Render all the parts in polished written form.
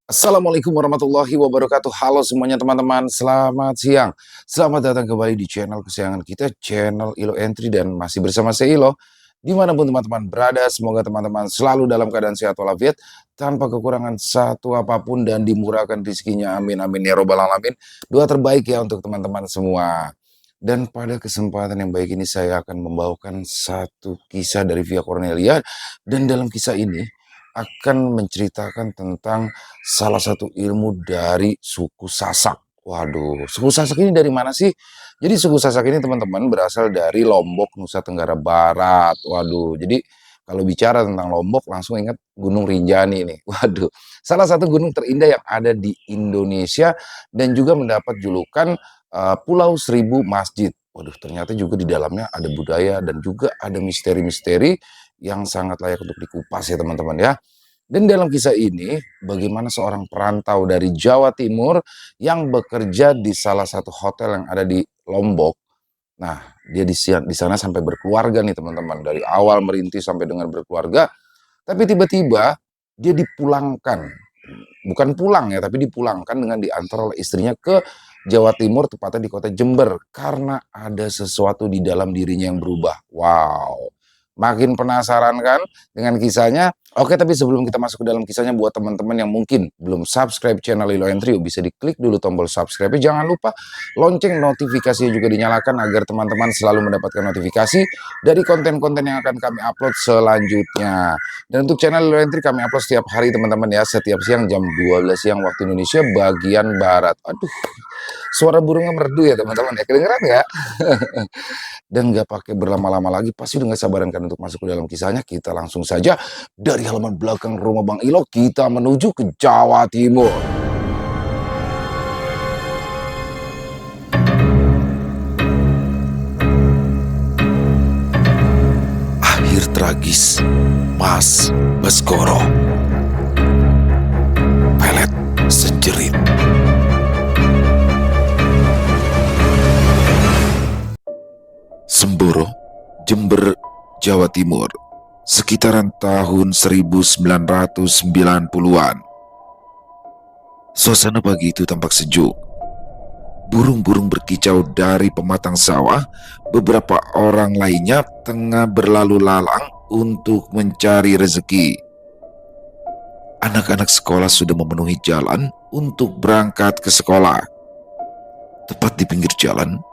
Assalamualaikum warahmatullahi wabarakatuh. Halo semuanya teman-teman, selamat siang. Selamat datang kembali di channel kesayangan kita, channel Ilo Entry, dan masih bersama saya Ilo. Dimanapun teman-teman berada, semoga teman-teman selalu dalam keadaan sehat walafiat, tanpa kekurangan satu apapun dan dimurahkan rezekinya. Amin amin ya robbal alamin. Doa terbaik ya untuk teman-teman semua. Dan pada kesempatan yang baik ini saya akan membawakan satu kisah dari Via Cornelia, dan dalam kisah ini akan menceritakan tentang salah satu ilmu dari suku Sasak. Waduh, suku Sasak ini dari mana sih? Jadi suku Sasak ini teman-teman berasal dari Lombok, Nusa Tenggara Barat. Waduh, jadi kalau bicara tentang Lombok langsung ingat Gunung Rinjani nih. Waduh, salah satu gunung terindah yang ada di Indonesia dan juga mendapat julukan Pulau Seribu Masjid. Waduh, ternyata juga di dalamnya ada budaya dan juga ada misteri-misteri yang sangat layak untuk dikupas ya teman-teman ya. Dan dalam kisah ini, bagaimana seorang perantau dari Jawa Timur yang bekerja di salah satu hotel yang ada di Lombok. Nah, dia di sana sampai berkeluarga nih teman-teman. Dari awal merintis sampai dengan berkeluarga, tapi tiba-tiba dia dipulangkan. Bukan pulang ya, tapi dipulangkan dengan diantar oleh istrinya ke Jawa Timur, tepatnya di kota Jember. Karena ada sesuatu di dalam dirinya yang berubah. Wow. Makin penasaran kan dengan kisahnya? Oke, tapi sebelum kita masuk ke dalam kisahnya, buat teman-teman yang mungkin belum subscribe channel Ilo Entry, bisa diklik dulu tombol subscribe. Jangan lupa lonceng notifikasinya juga dinyalakan agar teman-teman selalu mendapatkan notifikasi dari konten-konten yang akan kami upload selanjutnya. Dan untuk channel Ilo Entry kami upload setiap hari teman-teman ya, setiap siang jam 12 siang waktu Indonesia bagian Barat. Aduh, suara burungnya merdu ya teman-teman ya, kedengeran ya? Dan nggak pakai berlama-lama lagi, pasti udah nggak sabaran kan untuk masuk ke dalam kisahnya. Kita langsung saja dari halaman belakang rumah Bang Ilo, kita menuju ke Jawa Timur. Akhir tragis Mas Baskoro. Pelet sejerit. Semboro, Jember, Jawa Timur, sekitaran tahun 1990-an. Suasana pagi itu tampak sejuk. Burung-burung berkicau dari pematang sawah, beberapa orang lainnya tengah berlalu lalang untuk mencari rezeki. Anak-anak sekolah sudah memenuhi jalan untuk berangkat ke sekolah. Tepat di pinggir jalan,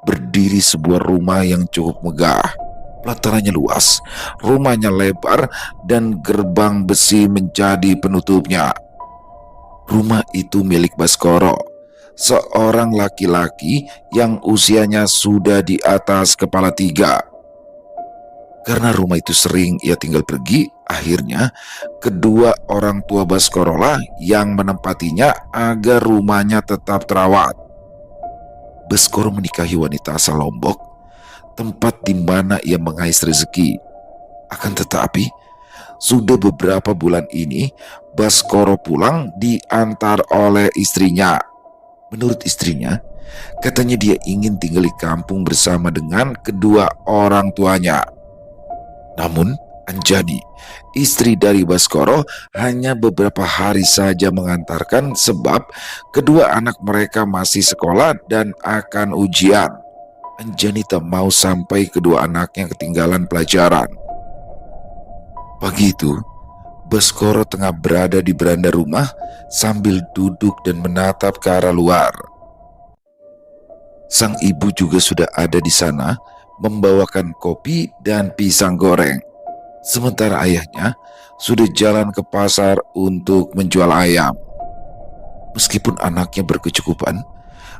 berdiri sebuah rumah yang cukup megah. Pelatarannya luas, rumahnya lebar, dan gerbang besi menjadi penutupnya. Rumah itu milik Baskoro, seorang laki-laki yang usianya sudah di atas kepala 3. Karena rumah itu sering ia tinggal pergi, akhirnya kedua orang tua Baskoro lah yang menempatinya agar rumahnya tetap terawat. Baskoro menikahi wanita asal Lombok, tempat di mana ia mengais rezeki. Akan tetapi, sudah beberapa bulan ini, Baskoro pulang diantar oleh istrinya. Menurut istrinya, katanya dia ingin tinggal di kampung bersama dengan kedua orang tuanya. Namun, Anjani, istri dari Baskoro, hanya beberapa hari saja mengantarkan sebab kedua anak mereka masih sekolah dan akan ujian. Anjani tak mau sampai kedua anaknya ketinggalan pelajaran. Pagi itu, Baskoro tengah berada di beranda rumah sambil duduk dan menatap ke arah luar. Sang ibu juga sudah ada di sana, membawakan kopi dan pisang goreng. Sementara ayahnya sudah jalan ke pasar untuk menjual ayam. Meskipun anaknya berkecukupan,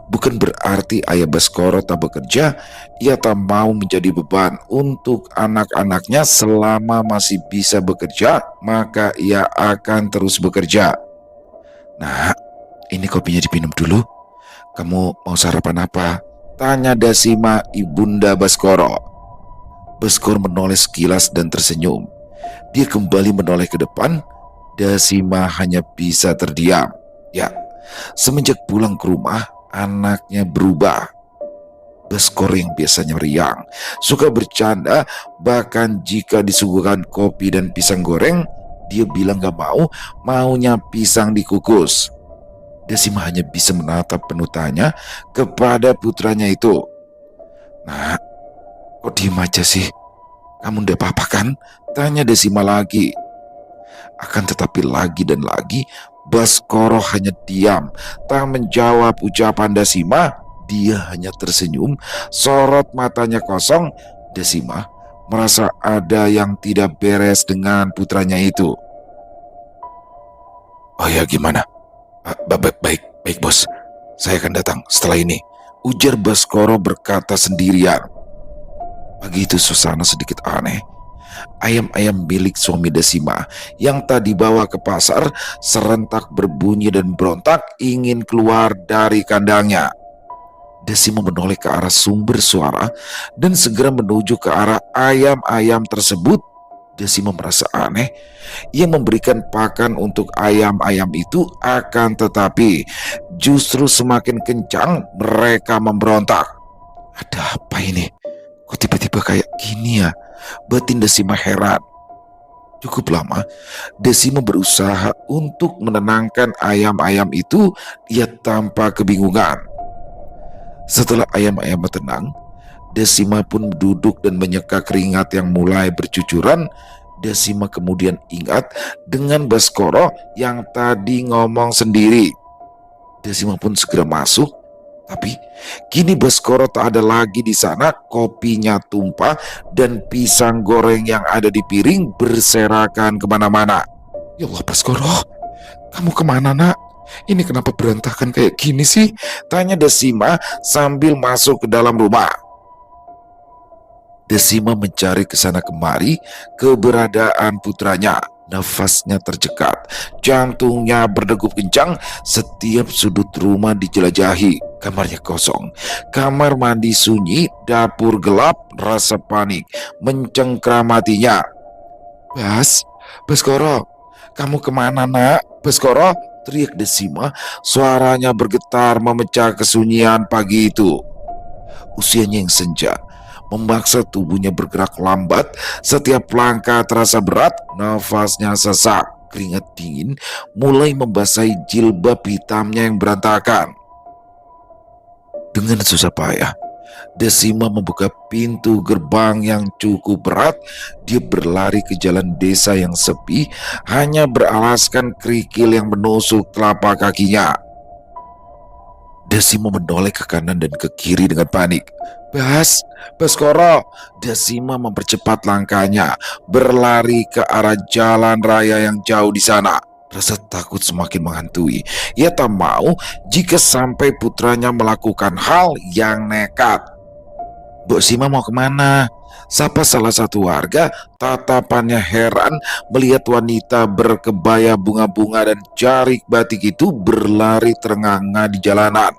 bukan berarti ayah Baskoro tak bekerja. Ia tak mau menjadi beban untuk anak-anaknya. Selama masih bisa bekerja, maka ia akan terus bekerja. Nah, ini kopinya dipinum dulu. Kamu mau sarapan apa? Tanya Dasima ibunda Baskoro. Baskoro menoleh sekilas dan tersenyum. Dia kembali menoleh ke depan. Dasima hanya bisa terdiam. Ya, semenjak pulang ke rumah, anaknya berubah. Baskoro yang biasanya riang, suka bercanda, bahkan jika disuguhkan kopi dan pisang goreng, Dia bilang gak mau, maunya pisang dikukus. Desima hanya bisa menatap penuh tanya kepada putranya itu. "Nak, kok diem aja sih? Kamu ndak apa-apa kan?" tanya Desima lagi. Akan tetapi lagi dan lagi Baskoro hanya diam, tak menjawab ucapan Desima. Dia hanya tersenyum, sorot matanya kosong. Desima merasa ada yang tidak beres dengan putranya itu. "Oh ya, gimana? Baik bos, saya akan datang setelah ini," ujar Baskoro berkata sendirian. Pagi itu suasana sedikit aneh. Ayam-ayam milik suami Desima yang tadi dibawa ke pasar serentak berbunyi dan berontak ingin keluar dari kandangnya. Desima menoleh ke arah sumber suara dan segera menuju ke arah ayam-ayam tersebut. Desima merasa aneh. Ia memberikan pakan untuk ayam-ayam itu, akan tetapi justru semakin kencang mereka memberontak. "Ada apa ini? Kok tiba-tiba kayak gini ya?" batin Desima heran. Cukup lama Desima berusaha untuk menenangkan ayam-ayam itu. Ia tampak kebingungan. Setelah ayam-ayam tenang, Desima pun duduk dan menyeka keringat yang mulai bercucuran. Desima kemudian ingat dengan Baskoro yang tadi ngomong sendiri. Desima pun segera masuk. Tapi kini Baskoro tak ada lagi di sana. Kopinya tumpah dan pisang goreng yang ada di piring berserakan kemana-mana. "Ya Allah Baskoro, kamu kemana nak? Ini kenapa berantakan kayak gini sih?" tanya Desima sambil masuk ke dalam rumah. Desima mencari ke sana kemari keberadaan putranya. Nafasnya tercekat, jantungnya berdegup kencang. Setiap sudut rumah dijelajahi. Kamarnya kosong, kamar mandi sunyi, dapur gelap. Rasa panik mencengkramatinya. Baskoro, kamu kemana nak? Baskoro, teriak Desima. Suaranya bergetar memecah kesunyian pagi itu. Usianya yang senja memaksa tubuhnya bergerak lambat. Setiap langkah terasa berat, nafasnya sesak. Keringat dingin mulai membasahi jilbab hitamnya yang berantakan. Dengan susah payah, Desima membuka pintu gerbang yang cukup berat. Dia berlari ke jalan desa yang sepi, hanya beralaskan kerikil yang menusuk telapak kakinya. Desima menoleh ke kanan dan ke kiri dengan panik. Baskoro, Desima mempercepat langkahnya, berlari ke arah jalan raya yang jauh di sana. Rasa takut semakin menghantui. Ia tak mau jika sampai putranya melakukan hal yang nekat. "Bu Sima mau kemana?" sapa salah satu warga. Tatapannya heran melihat wanita berkebaya bunga-bunga dan jarik batik itu berlari terengah-engah di jalanan.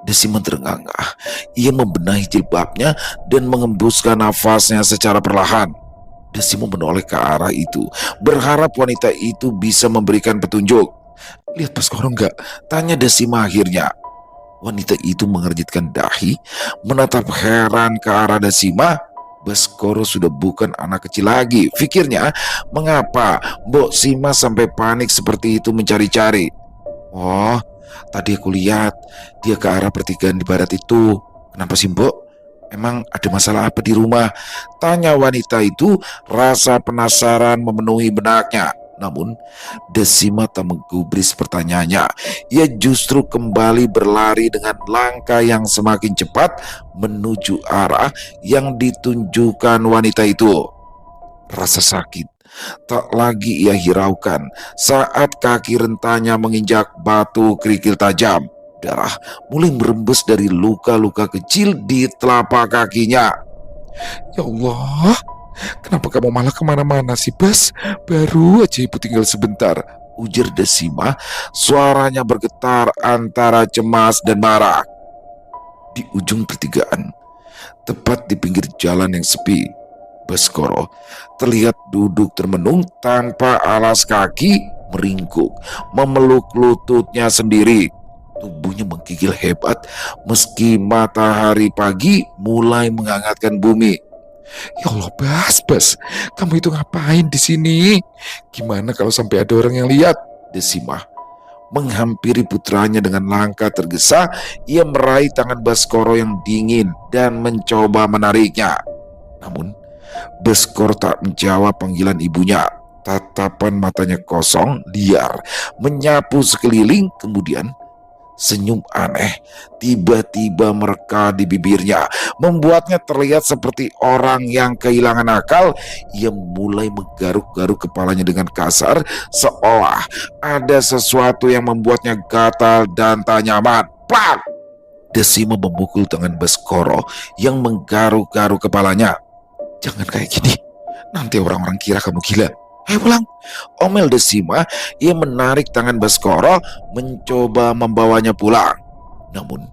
Desima terengah-engah. Ia membenahi jilbabnya dan mengembuskan nafasnya secara perlahan. Desima menoleh ke arah itu, berharap wanita itu bisa memberikan petunjuk. "Lihat Baskoro enggak?" tanya Desima akhirnya. Wanita itu mengerjitkan dahi, menatap heran ke arah Desima. Baskoro sudah bukan anak kecil lagi, pikirnya. Mengapa Mbok Sima sampai panik seperti itu mencari-cari? "Oh, tadi aku lihat dia ke arah pertigaan di barat itu." "Kenapa sih Mbok? Emang ada masalah apa di rumah?" tanya wanita itu. Rasa penasaran memenuhi benaknya. Namun Desima tak menggubris pertanyaannya. Ia justru kembali berlari dengan langkah yang semakin cepat menuju arah yang ditunjukkan wanita itu. Rasa sakit tak lagi ia hiraukan saat kaki rentanya menginjak batu kerikil tajam. Darah mulai merembes dari luka-luka kecil di telapak kakinya. "Ya Allah, kenapa kamu malah kemana-mana sih Bas? Baru aja ibu tinggal sebentar," ujar Desima. Suaranya bergetar antara cemas dan marah. Di ujung pertigaan, tepat di pinggir jalan yang sepi, Baskoro terlihat duduk termenung tanpa alas kaki, meringkuk, memeluk lututnya sendiri. Tubuhnya menggigil hebat meski matahari pagi mulai menghangatkan bumi. Ya Allah, Bas, kamu itu ngapain di sini? Gimana kalau sampai ada orang yang lihat? Desimah menghampiri putranya dengan langkah tergesa. Ia meraih tangan Baskoro yang dingin dan mencoba menariknya. Namun, Baskoro tak menjawab panggilan ibunya. Tatapan matanya kosong, liar, menyapu sekeliling, kemudian senyum aneh tiba-tiba mereka di bibirnya, membuatnya terlihat seperti orang yang kehilangan akal. Ia mulai menggaruk-garuk kepalanya dengan kasar, seolah ada sesuatu yang membuatnya gatal dan tak nyaman. Plak! Desima memukul tangan Baskoro yang menggaruk-garuk kepalanya. Jangan kayak gini, nanti orang-orang kira kamu gila. Ayo pulang, omel Desima. Ia menarik tangan Baskoro, mencoba membawanya pulang. Namun,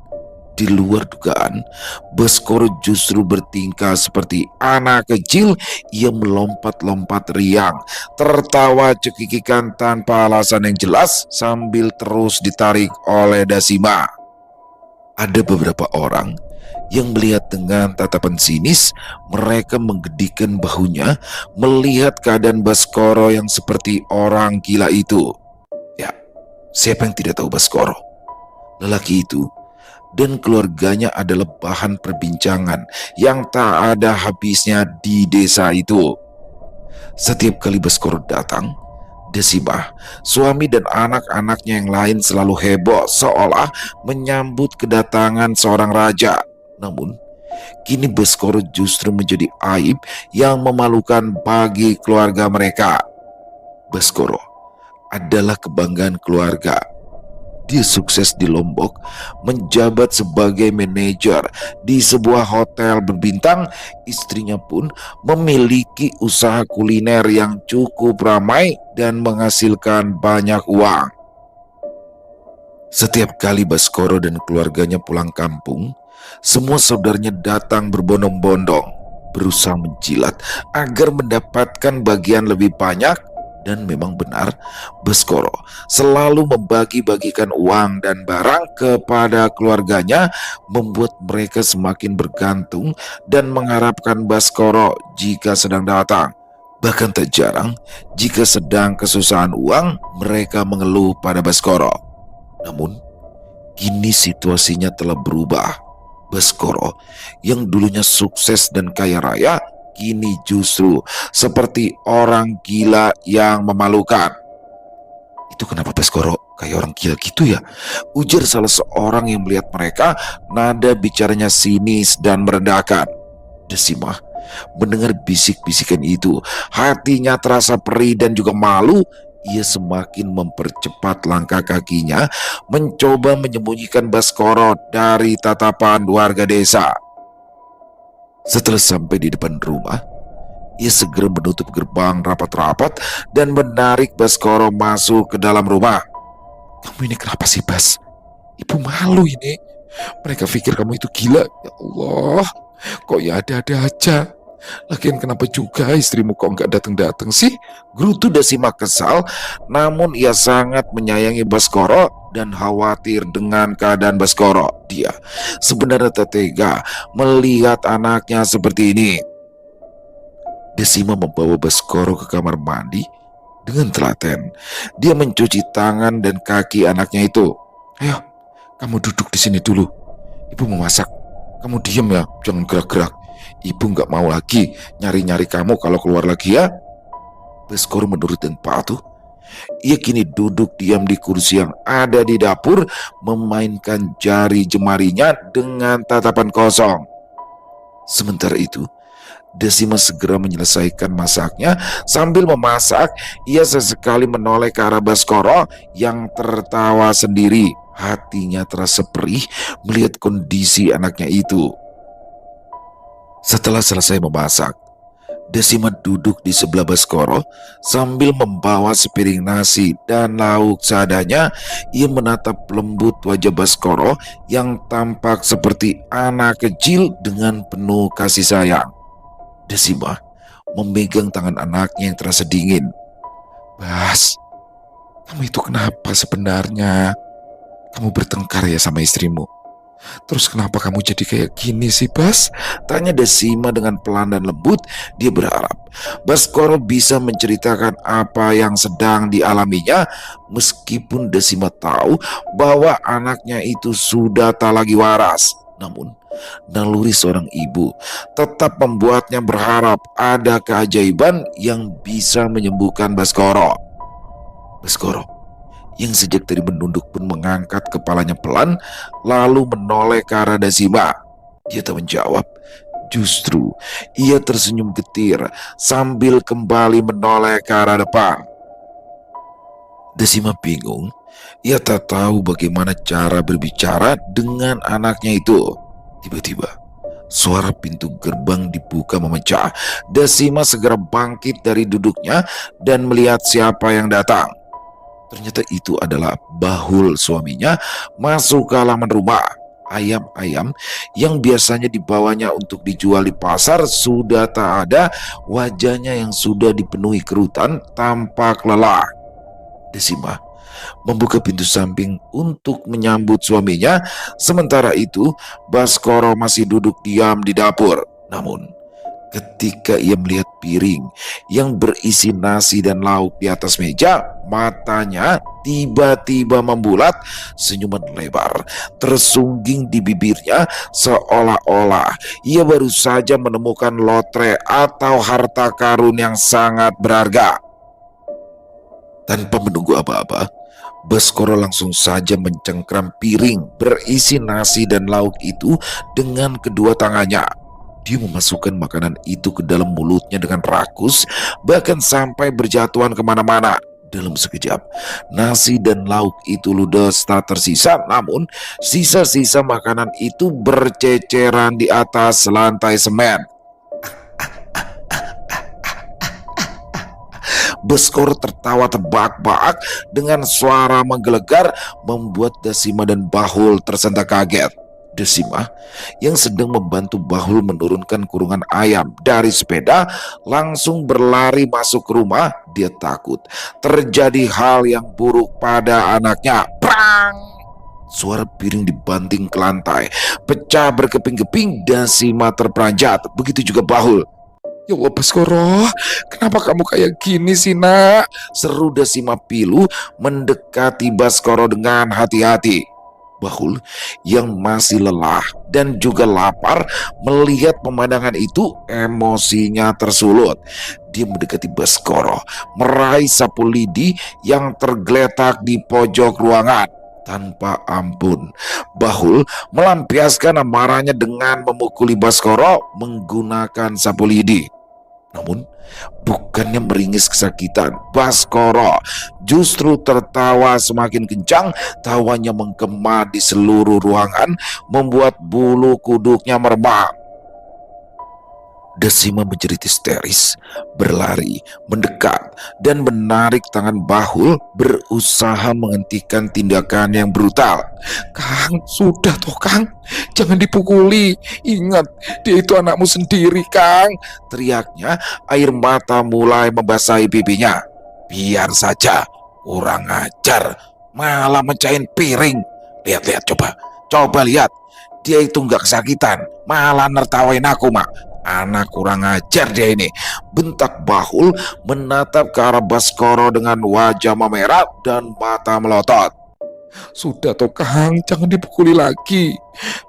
di luar dugaan, Baskoro justru bertingkah seperti anak kecil. Ia melompat-lompat riang, tertawa cekikikan tanpa alasan yang jelas sambil terus ditarik oleh Desima. Ada beberapa orang yang melihat dengan tatapan sinis. Mereka menggedikkan bahunya melihat keadaan Baskoro yang seperti orang gila itu. Ya, siapa yang tidak tahu Baskoro? Lelaki itu dan keluarganya adalah bahan perbincangan yang tak ada habisnya di desa itu. Setiap kali Baskoro datang, Desibah, suami dan anak-anaknya yang lain selalu heboh seolah menyambut kedatangan seorang raja. Namun, kini Baskoro justru menjadi aib yang memalukan bagi keluarga mereka. Baskoro adalah kebanggaan keluarga. Dia sukses di Lombok, menjabat sebagai manajer di sebuah hotel berbintang. Istrinya pun memiliki usaha kuliner yang cukup ramai dan menghasilkan banyak uang. Setiap kali Baskoro dan keluarganya pulang kampung, semua saudaranya datang berbondong-bondong, berusaha menjilat agar mendapatkan bagian lebih banyak. Dan memang benar, Baskoro selalu membagi-bagikan uang dan barang kepada keluarganya, membuat mereka semakin bergantung dan mengharapkan Baskoro jika sedang datang. Bahkan tak jarang, jika sedang kesusahan uang, mereka mengeluh pada Baskoro. Namun, kini situasinya telah berubah. Baskoro yang dulunya sukses dan kaya raya, kini justru seperti orang gila yang memalukan. Itu kenapa Baskoro kayak orang gila gitu ya? Ujar salah seorang yang melihat mereka. Nada bicaranya sinis dan merendahkan. Desimah mendengar bisik-bisikan itu, hatinya terasa perih dan juga malu. Ia semakin mempercepat langkah kakinya, mencoba menyembunyikan Baskoro dari tatapan warga desa. Setelah sampai di depan rumah, ia segera menutup gerbang rapat-rapat dan menarik Baskoro masuk ke dalam rumah. Kamu ini kenapa sih, Bas? Ibu malu ini. Mereka pikir kamu itu gila. Ya Allah, kok ya ada-ada aja. Lagian kenapa juga istrimu kok nggak datang-datang sih? Gerutu Desima kesal, namun ia sangat menyayangi Baskoro dan khawatir dengan keadaan Baskoro. Dia sebenarnya tak tega melihat anaknya seperti ini. Desima membawa Baskoro ke kamar mandi dengan telaten. Dia mencuci tangan dan kaki anaknya itu. Ayo, kamu duduk di sini dulu. Ibu mau masak. Kamu diam ya, jangan gerak-gerak. Ibu nggak mau lagi nyari-nyari kamu kalau keluar lagi ya. Baskoro menurut dan patuh. Ia kini duduk diam di kursi yang ada di dapur, memainkan jari jemarinya dengan tatapan kosong. Sementara itu, Desima segera menyelesaikan masaknya. Sambil memasak, ia sesekali menoleh ke arah Baskoro yang tertawa sendiri. Hatinya terasa perih melihat kondisi anaknya itu. Setelah selesai memasak, Desima duduk di sebelah Baskoro sambil membawa sepiring nasi dan lauk seadanya. Ia menatap lembut wajah Baskoro yang tampak seperti anak kecil dengan penuh kasih sayang. Desima memegang tangan anaknya yang terasa dingin. Bas, kamu itu kenapa sebenarnya? Kamu bertengkar ya sama istrimu? "Terus kenapa kamu jadi kayak gini sih, Bas?" tanya Desima dengan pelan dan lembut. Dia berharap Baskoro bisa menceritakan apa yang sedang dialaminya, meskipun Desima tahu bahwa anaknya itu sudah tak lagi waras. Namun, naluri seorang ibu tetap membuatnya berharap ada keajaiban yang bisa menyembuhkan Baskoro. Baskoro yang sejak tadi menunduk pun mengangkat kepalanya pelan, lalu menoleh ke arah Dasima. Dia tak menjawab. Justru ia tersenyum getir sambil kembali menoleh ke arah depan. Dasima bingung. Ia tak tahu bagaimana cara berbicara dengan anaknya itu. Tiba-tiba suara pintu gerbang dibuka memecah. Dasima segera bangkit dari duduknya dan melihat siapa yang datang. Ternyata itu adalah Bahul, suaminya, masuk ke halaman rumah. Ayam-ayam yang biasanya dibawanya untuk dijual di pasar sudah tak ada. Wajahnya yang sudah dipenuhi kerutan tampak lelah. Desima membuka pintu samping untuk menyambut suaminya. Sementara itu, Baskoro masih duduk diam di dapur. Namun, ketika ia melihat piring yang berisi nasi dan lauk di atas meja, matanya tiba-tiba membulat. Senyuman lebar tersungging di bibirnya, seolah-olah ia baru saja menemukan lotre atau harta karun yang sangat berharga. Tanpa menunggu apa-apa, Baskoro langsung saja mencengkram piring berisi nasi dan lauk itu dengan kedua tangannya. Dia memasukkan makanan itu ke dalam mulutnya dengan rakus, bahkan sampai berjatuhan kemana-mana. Dalam sekejap, nasi dan lauk itu ludes tak tersisa, namun sisa-sisa makanan itu berceceran di atas lantai semen. Baskoro tertawa terbahak-bahak dengan suara menggelegar, membuat Dasima dan Bahul tersentak kaget. Desima yang sedang membantu Bahul menurunkan kurungan ayam dari sepeda langsung berlari masuk ke rumah. Dia takut terjadi hal yang buruk pada anaknya. Prang! Suara piring dibanting ke lantai, pecah berkeping-keping. Desima terperanjat, begitu juga Bahul. "Ya Allah, Baskoro, kenapa kamu kayak gini sih, nak?" seru Desima pilu mendekati Baskoro dengan hati-hati. Bahul yang masih lelah dan juga lapar melihat pemandangan itu, emosinya tersulut. Dia mendekati Baskoro, meraih sapu lidi yang tergeletak di pojok ruangan. Tanpa ampun, Bahul melampiaskan amarahnya dengan memukuli Baskoro menggunakan sapu lidi. Namun, bukannya meringis kesakitan, Baskoro justru tertawa semakin kencang. Tawanya menggema di seluruh ruangan, membuat bulu kuduknya meremang. Desima menjerit histeris, berlari, mendekat, dan menarik tangan Bahul, berusaha menghentikan tindakan yang brutal. "Kang, sudah toh Kang, jangan dipukuli. Ingat, dia itu anakmu sendiri, Kang," teriaknya. Air mata mulai membasahi pipinya. "Biar saja, kurang ajar, malah mecahin piring. Lihat-lihat, coba lihat. Dia itu nggak kesakitan, malah nertawain aku, Mak. Anak kurang ajar dia ini," bentak Bahul menatap ke arah Baskoro dengan wajah memerah dan mata melotot. "Sudah toh Kang, jangan dipukuli lagi.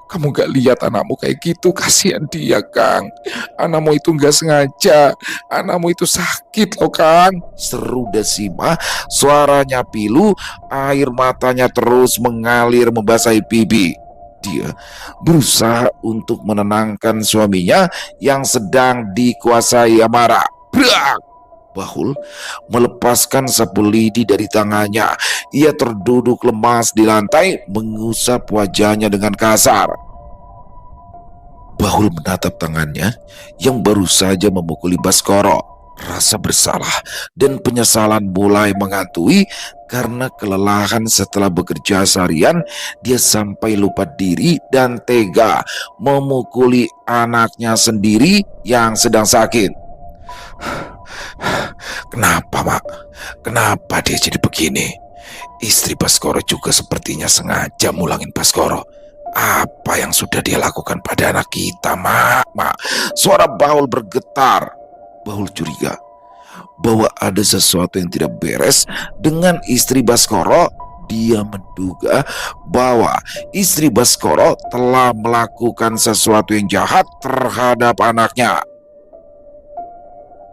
Kamu gak lihat anakmu kayak gitu, kasihan dia Kang. Anakmu itu gak sengaja, anakmu itu sakit loh Kang," seru Desima. Suaranya pilu, air matanya terus mengalir membasahi pipi. Dia berusaha untuk menenangkan suaminya yang sedang dikuasai amarah. Brak! Bahul melepaskan sapu lidi dari tangannya. Ia terduduk lemas di lantai, mengusap wajahnya dengan kasar. Bahul menatap tangannya yang baru saja memukuli Baskoro. Rasa bersalah dan penyesalan mulai menghantui. Karena kelelahan setelah bekerja seharian, dia sampai lupa diri dan tega memukuli anaknya sendiri yang sedang sakit. "Kenapa, Mak? Kenapa dia jadi begini? Istri Baskoro juga sepertinya sengaja mulangin Baskoro. Apa Apa yang sudah dia lakukan pada anak kita, Mak? Mak. Suara Bahul bergetar. Bahul curiga bahwa ada sesuatu yang tidak beres dengan istri Baskoro. Dia menduga bahwa istri Baskoro telah melakukan sesuatu yang jahat terhadap anaknya.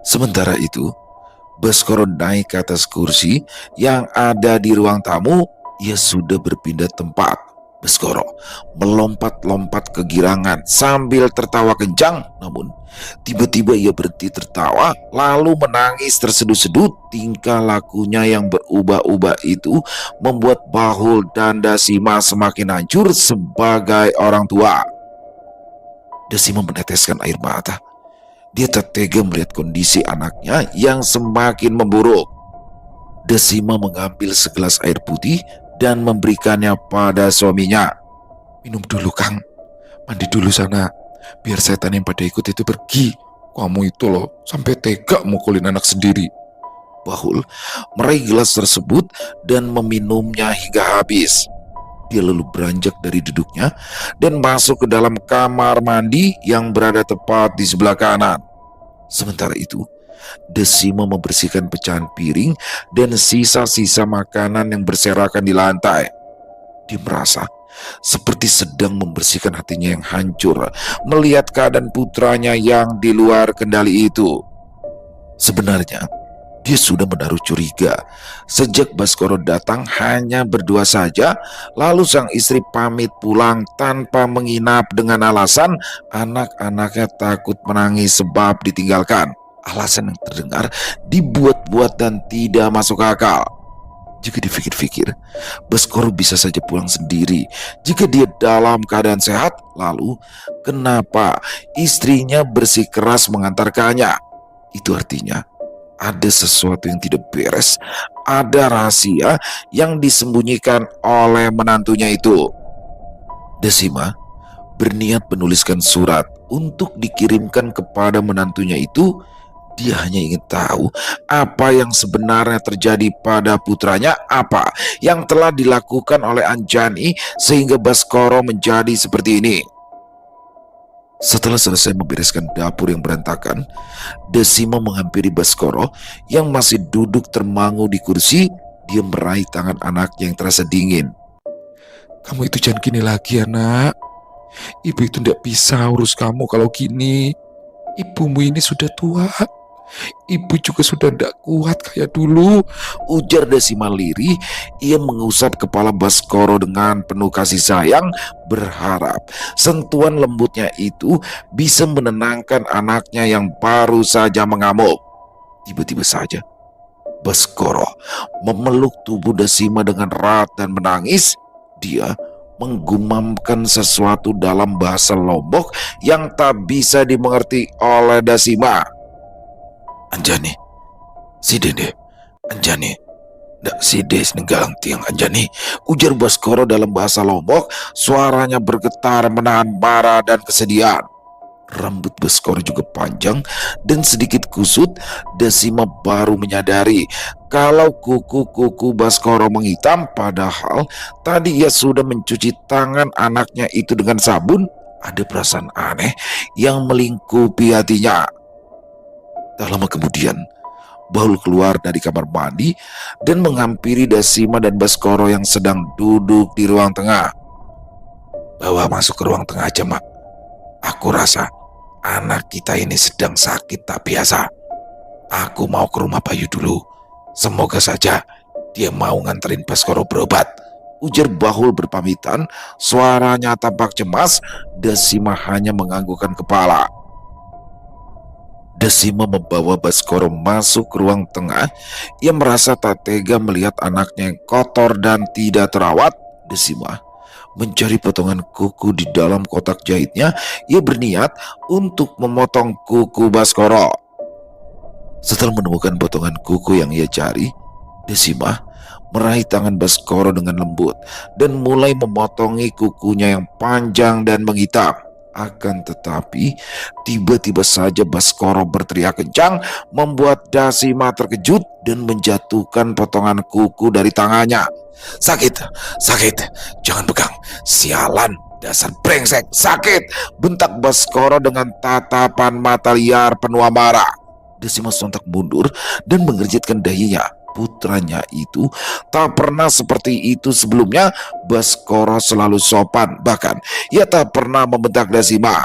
Sementara itu, Baskoro naik ke atas kursi yang ada di ruang tamu. Ia sudah berpindah tempat. Baskoro melompat-lompat kegirangan sambil tertawa kencang. Namun tiba-tiba ia berhenti tertawa lalu menangis tersedut-sedut. Tingkah lakunya yang berubah-ubah itu membuat Bahul dan Dasima semakin hancur sebagai orang tua. Dasima meneteskan air mata. Dia tak tega melihat kondisi anaknya yang semakin memburuk. Dasima mengambil segelas air putih dan memberikannya pada suaminya. Minum dulu, Kang. Mandi dulu sana, biar setan yang pada ikut itu pergi. Kamu itu loh, sampai tega mukulin anak sendiri. Bahul meraih gelas tersebut dan meminumnya hingga habis. Dia lalu beranjak dari duduknya dan masuk ke dalam kamar mandi yang berada tepat di sebelah kanan. Sementara itu, Dasima membersihkan pecahan piring dan sisa-sisa makanan yang berserakan di lantai. Dia merasa seperti sedang membersihkan hatinya yang hancur melihat keadaan putranya yang di luar kendali itu. Sebenarnya, dia sudah menaruh curiga. Sejak Baskoro datang hanya berdua saja, lalu sang istri pamit pulang tanpa menginap dengan alasan anak-anaknya takut menangis sebab ditinggalkan. Alasan yang terdengar dibuat-buat dan tidak masuk akal. Jika dipikir-pikir, Baskoro bisa saja pulang sendiri jika dia dalam keadaan sehat. Lalu, kenapa istrinya bersikeras mengantarkannya? Itu artinya ada sesuatu yang tidak beres, ada rahasia yang disembunyikan oleh menantunya itu. Dasima berniat menuliskan surat untuk dikirimkan kepada menantunya itu. Dia hanya ingin tahu apa yang sebenarnya terjadi pada putranya, apa yang telah dilakukan oleh Anjani sehingga Baskoro menjadi seperti ini. Setelah selesai membereskan dapur yang berantakan, Dasima menghampiri Baskoro yang masih duduk termangu di kursi. Dia meraih tangan anaknya yang terasa dingin. Kamu itu jangan gini lagi, anak. Ibu itu tidak bisa urus kamu kalau gini. Ibumu ini sudah tua. Ibu juga sudah tidak kuat kayak dulu, ujar Dasima lirih. Ia mengusap kepala Baskoro dengan penuh kasih sayang, berharap sentuhan lembutnya itu bisa menenangkan anaknya yang baru saja mengamuk. Tiba-tiba saja Baskoro memeluk tubuh Dasima dengan erat dan menangis. Dia menggumamkan sesuatu dalam bahasa Lombok yang tak bisa dimengerti oleh Dasima. Anjani, si dede, Anjani, dak si des nenggalang tiang Anjani, ujar Baskoro dalam bahasa Lombok. Suaranya bergetar menahan marah dan kesedihan. Rambut Baskoro juga panjang dan sedikit kusut. Dasima baru menyadari kalau kuku-kuku Baskoro menghitam, padahal tadi ia sudah mencuci tangan anaknya itu dengan sabun. Ada perasaan aneh yang melingkupi hatinya. Tak lama kemudian, Bahul keluar dari kamar mandi dan menghampiri Dasima dan Baskoro yang sedang duduk di ruang tengah. Bawa masuk ke ruang tengah aja, Mak. Aku rasa anak kita ini sedang sakit tak biasa. Aku mau ke rumah Bayu dulu. Semoga saja dia mau nganterin Baskoro berobat, ujar Bahul berpamitan. Suaranya tampak cemas. Dasima hanya menganggukkan kepala. Dasima membawa Baskoro masuk ke ruang tengah. Ia merasa tak tega melihat anaknya yang kotor dan tidak terawat. Dasima mencari potongan kuku di dalam kotak jahitnya. Ia berniat untuk memotong kuku Baskoro. Setelah menemukan potongan kuku yang ia cari, Dasima meraih tangan Baskoro dengan lembut dan mulai memotongi kukunya yang panjang dan menghitam. Akan tetapi, tiba-tiba saja Baskoro berteriak kencang, membuat Dasima terkejut dan menjatuhkan potongan kuku dari tangannya. Sakit, sakit, jangan pegang, sialan, Dasar brengsek, sakit! Bentak Baskoro dengan tatapan mata liar penuh amarah. Desima sontak mundur dan mengerjitkan dahinya. Putranya itu tak pernah seperti itu sebelumnya. Baskoro selalu sopan, bahkan ia tak pernah membentak Desima.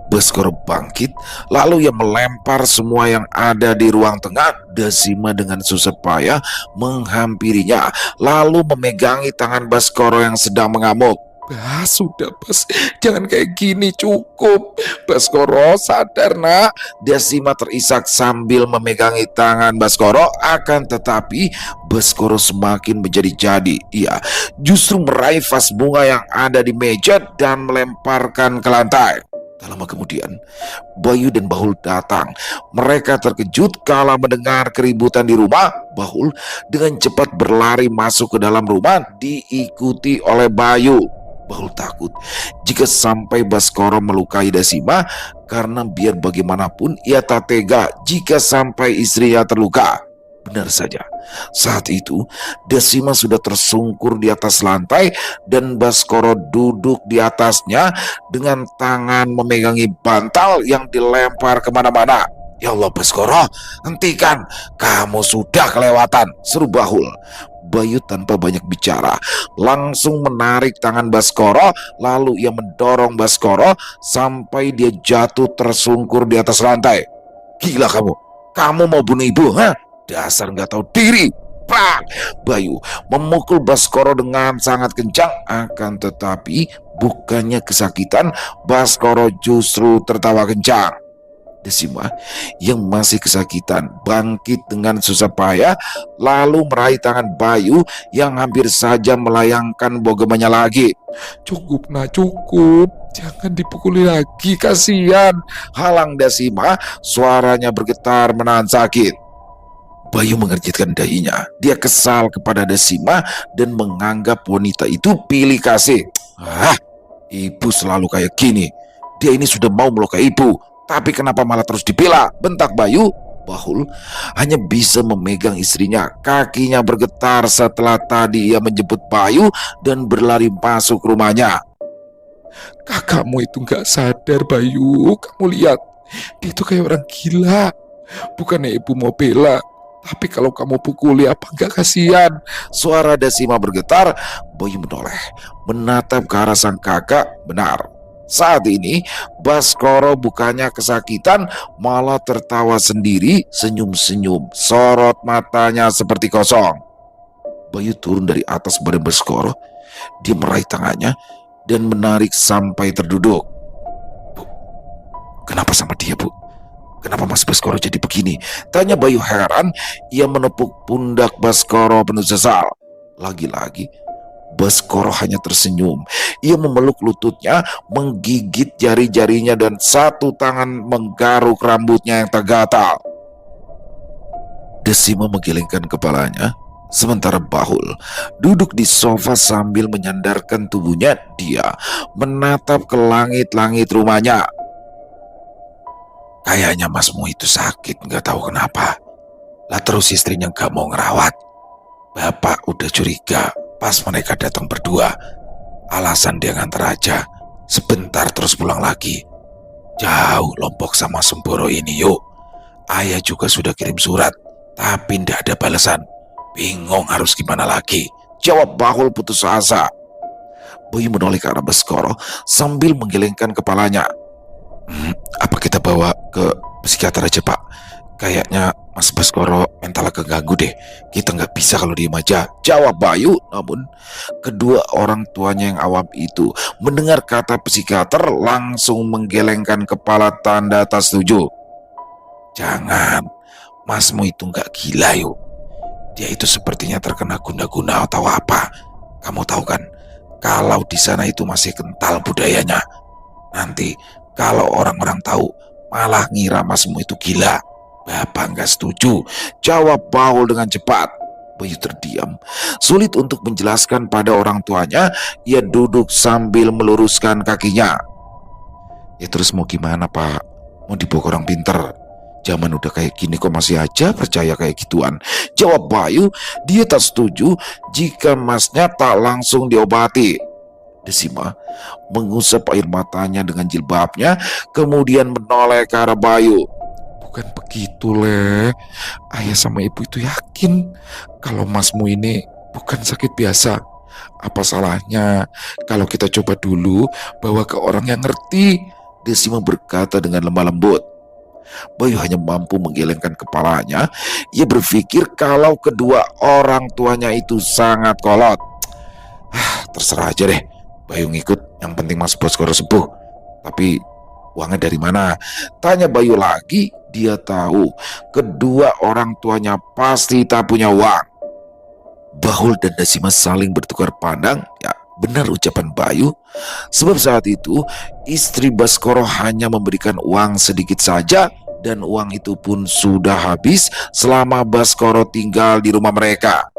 Baskoro bangkit, lalu ia melempar semua yang ada di ruang tengah. Desima dengan susah payah menghampirinya, lalu memegangi tangan Baskoro yang sedang mengamuk. Sudah Bas, jangan kayak gini, cukup. Baskoro sadar nak. Desima terisak sambil memegangi tangan Baskoro. Akan tetapi Baskoro semakin menjadi-jadi. Ia justru meraih vas bunga yang ada di meja dan melemparkan ke lantai. Tak lama kemudian, Bayu dan Bahul datang. Mereka terkejut kala mendengar keributan di rumah. Bahul dengan cepat berlari masuk ke dalam rumah diikuti oleh Bayu. Bahul takut jika sampai Baskoro melukai Desima, karena biar bagaimanapun ia tak tega jika sampai istrinya terluka. Benar saja, saat itu Desima sudah tersungkur di atas lantai dan Baskoro duduk di atasnya dengan tangan memegangi bantal yang dilempar kemana-mana. Ya Allah Baskoro, hentikan, kamu sudah kelewatan, seru Bahul. Bayu tanpa banyak bicara langsung menarik tangan Baskoro, lalu ia mendorong Baskoro sampai dia jatuh tersungkur di atas lantai. Gila kamu mau bunuh ibu, ha? Dasar nggak tahu diri. Prak! Bayu memukul Baskoro dengan sangat kencang, akan tetapi bukannya kesakitan, Baskoro justru tertawa kencang. Desima yang masih kesakitan bangkit dengan susah payah, lalu meraih tangan Bayu yang hampir saja melayangkan bogemannya lagi. Cukup nak, cukup, jangan dipukuli lagi, kasihan, halang Desima. Suaranya bergetar menahan sakit. Bayu mengerjitkan dahinya. Dia kesal kepada Desima dan menganggap wanita itu pilih kasih. Ibu selalu kayak gini. Dia ini sudah mau melukai ibu, tapi kenapa malah terus dibela? Bentak Bayu. Bahul hanya bisa memegang istrinya. Kakinya bergetar setelah tadi ia menjemput Bayu dan berlari masuk rumahnya. Kakakmu itu gak sadar Bayu. Kamu lihat, dia itu kayak orang gila. Bukannya ibu mau bela, tapi kalau kamu pukuli apa gak kasihan? Suara Desima bergetar. Bayu menoleh, menatap ke arah sang kakak. Benar, saat ini Baskoro bukannya kesakitan, malah tertawa sendiri, senyum-senyum, sorot matanya seperti kosong. Bayu turun dari atas badan Baskoro. Dia meraih tangannya dan menarik sampai terduduk. Bu, kenapa sama dia, Bu? Kenapa Mas Baskoro jadi begini? Tanya Bayu heran. Ia menepuk pundak Baskoro penuh sesal. Lagi-lagi Baskoro hanya tersenyum. Ia memeluk lututnya, menggigit jari-jarinya, dan satu tangan menggaruk rambutnya yang tergatal. Desima menggelengkan kepalanya, sementara Bahul duduk di sofa sambil menyandarkan tubuhnya. Dia menatap ke langit-langit rumahnya. Kayaknya masmu itu sakit, nggak tahu kenapa. Lah terus istrinya nggak mau ngerawat. Bapak udah curiga pas mereka datang berdua. Alasan dia nganter aja, sebentar terus pulang lagi. Jauh Lombok sama Semboro ini yuk. Ayah juga sudah kirim surat, tapi ndak ada balasan. Bingung harus gimana lagi, jawab Bahul putus asa. Bayu menoleh ke arah Baskoro sambil menggelengkan kepalanya. Apa kita bawa ke psikiater aja Pak? Kayaknya Mas Baskoro mental keganggu deh. Kita nggak bisa kalau diem aja, jawab Bayu. Namun kedua orang tuanya yang awam itu mendengar kata psikiater langsung menggelengkan kepala tanda tak setuju. Jangan, masmu itu nggak gila yuk. Dia itu sepertinya terkena guna-guna atau apa. Kamu tahu kan, kalau di sana itu masih kental budayanya. Nanti kalau orang-orang tahu malah ngira masmu itu gila. Bapak nggak setuju, jawab Bahul dengan cepat. Bayu terdiam, sulit untuk menjelaskan pada orang tuanya. Ia duduk sambil meluruskan kakinya. Ya terus mau gimana Pak? Mau dibawa orang pinter? Zaman udah kayak gini kok masih aja percaya kayak gituan, jawab Bayu. Dia tak setuju jika masnya tak langsung diobati. Desima mengusap air matanya dengan jilbabnya, kemudian menoleh ke arah Bayu. Bukan begitu, Le. Ayah sama ibu itu yakin kalau masmu ini bukan sakit biasa. Apa salahnya kalau kita coba dulu bawa ke orang yang ngerti? Desima berkata dengan lemah lembut. Bayu hanya mampu menggelengkan kepalanya. Ia berpikir kalau kedua orang tuanya itu sangat kolot. Terserah aja deh, Bayu ngikut, yang penting Mas Baskoro sembuh. Tapi uangnya dari mana? Tanya Bayu lagi. Dia tahu kedua orang tuanya pasti tak punya uang. Bahul dan Desima saling bertukar pandang. Ya, benar ucapan Bayu. Sebab saat itu istri Baskoro hanya memberikan uang sedikit saja, dan uang itu pun sudah habis selama Baskoro tinggal di rumah mereka.